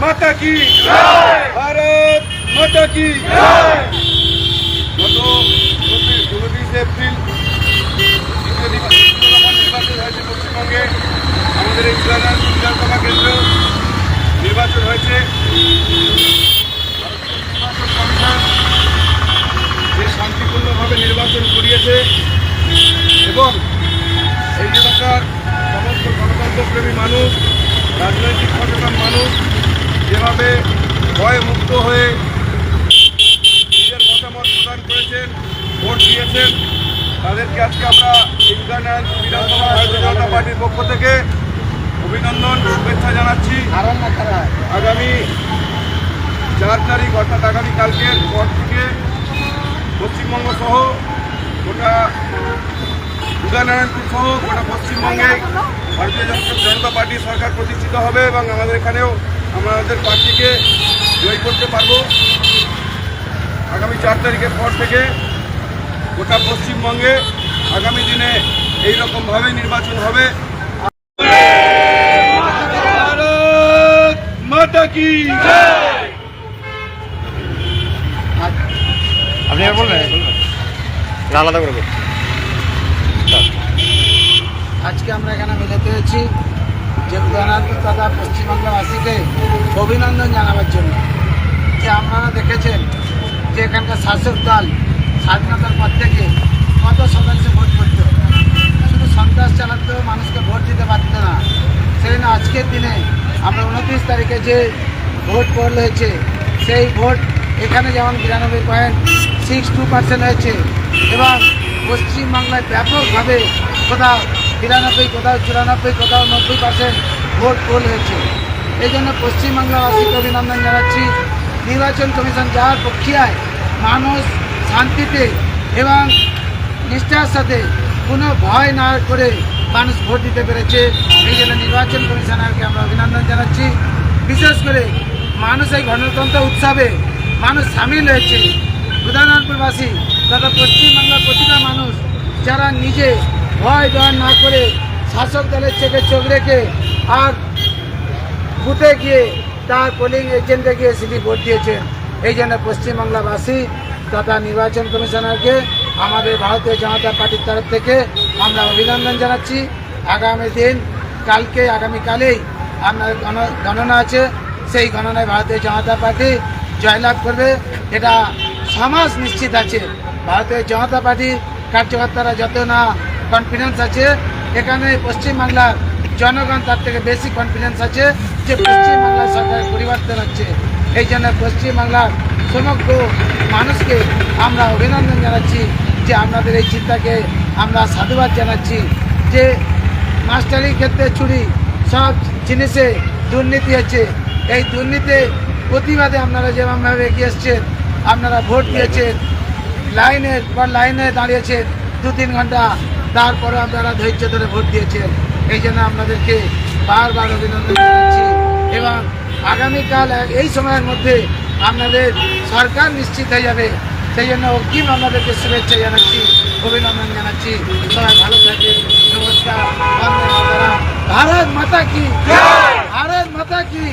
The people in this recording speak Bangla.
माता की भारत माता की গত 29 এপ্রিল নির্বাচন হয়েছে পশ্চিমবঙ্গে। আমাদের এই বিধানসভা কেন্দ্র নির্বাচন হয়েছে। নির্বাচন কমিশন যে শান্তিপূর্ণভাবে নির্বাচন করিয়েছে এবং এই এলাকার সমস্ত গণতন্ত্রপ্রেমী মানুষ, রাজনৈতিক সচেতন মানুষ যেভাবে ভয়মুক্ত হয়ে নিজের মতামত প্রদান করেছেন, ভোট দিয়েছেন, তাদেরকে আজকে আমরা ইন্টারন্যাশনাল বিধানসভা ভারতীয় জনতা পার্টির পক্ষ থেকে অভিনন্দন, শুভেচ্ছা জানাচ্ছি। আগামী 4 তারিখ অর্থাৎ আগামীকালকের পর থেকে পশ্চিমবঙ্গ সহ গোটা উদয়নারায়ণপুর সহ গোটা পশ্চিমবঙ্গে ভারতীয় জনতা পার্টি সরকার প্রতিষ্ঠিত হবে এবং আমাদের এখানেও আমাদের পার্টিকে জয় করতে পারবো। আগামী 4 তারিখের পর থেকে গোটা পশ্চিমবঙ্গে আগামী দিনে এইরকমভাবে নির্বাচন হবে। ভারত মাতা কি আপনি বলবেন আলাদা করে। আজকে আমরা এখানে মিলিত হয়েছি যে উদয়নারায়ণপুর তথা পশ্চিমবাংলাবাসীকে অভিনন্দন জানাবার জন্য। যে আপনারা দেখেছেন যে এখানকার শাসক দল স্বাধীনতার পর থেকে কত শতাংশে ভোট করত, শুধু সন্ত্রাস চালাতো, মানুষকে ভোট দিতে পারত না। সেই জন্য আজকের দিনে আমরা 29 তারিখে যে ভোট পড়ল হয়েছে, সেই ভোট এখানে যেমন 92.62% হয়েছে এবং পশ্চিমবাংলায় ব্যাপকভাবে কোথাও 93, কোথাও 94, কোথাও 90% ভোট পোল হয়েছে। এই জন্য পশ্চিমবাংলাবাসীকে অভিনন্দন জানাচ্ছি। নির্বাচন কমিশন যাওয়ার প্রক্রিয়ায় মানুষ শান্তিতে এবং নিষ্ঠার সাথে কোনো ভয় না করে মানুষ ভোট দিতে পেরেছে। এই জন্য নির্বাচন কমিশনারকে আমরা অভিনন্দন জানাচ্ছি। বিশেষ করে মানুষ এই গণতন্ত্র উৎসবে মানুষ সামিল হয়েছে। উদয়নারায়ণপুরবাসী তথা পশ্চিমবাংলার প্রতিটা মানুষ যারা নিজে ভয় দয়া না করে শাসক দলের চোখে চোখ রেখে আর বুথে গিয়ে তার পোলিং এজেন্টে গিয়ে সেটি ভোট দিয়েছেন। এই জন্য পশ্চিমবাংলাবাসী তথা নির্বাচন কমিশনারকে আমাদের ভারতীয় জনতা পার্টির তরফ থেকে আমরা অভিনন্দন জানাচ্ছি। আগামী দিন আগামীকালেই আপনার গণনা আছে, সেই গণনায় ভারতীয় জনতা পার্টি জয়লাভ করবে, এটা সমাজ নিশ্চিত আছে। ভারতীয় জনতা পার্টির কার্যকর্তারা যত না কনফিডেন্স আছে, এখানে পশ্চিমবাংলার জনগণ তার থেকে বেশি কনফিডেন্স আছে যে পশ্চিমবাংলার সরকারের পরিবর্তন হচ্ছে। এই জন্য পশ্চিমবাংলার সমগ্র মানুষকে আমরা অভিনন্দন জানাচ্ছি যে আপনাদের এই চিন্তাকে আমরা সাধুবাদ জানাচ্ছি। যে মাস্টারির ক্ষেত্রে চুরি, সব জিনিসে দুর্নীতি হচ্ছে, এই দুর্নীতির প্রতিবাদে আপনারা যেভাবে এগিয়ে এসছেন, আপনারা ভোট দিয়েছেন, লাইনে দাঁড়িয়েছেন 2-3 ঘন্টা, তারপরে আপনারা ধৈর্য ধরে ভোট দিয়েছেন। এই জন্য আপনাদেরকে বারবার অভিনন্দন জানাচ্ছি এবং আগামীকাল এই সময়ের মধ্যে আপনাদের সরকার নিশ্চিত হয়ে যাবে। সেই জন্য অগ্রিম আপনাদেরকে শুভেচ্ছা জানাচ্ছি, অভিনন্দন জানাচ্ছি। সবাই ভালো থাকে, নমস্কার, বন্দে মাতরম। ভারত মাতা কি, ভারত মাতা কি।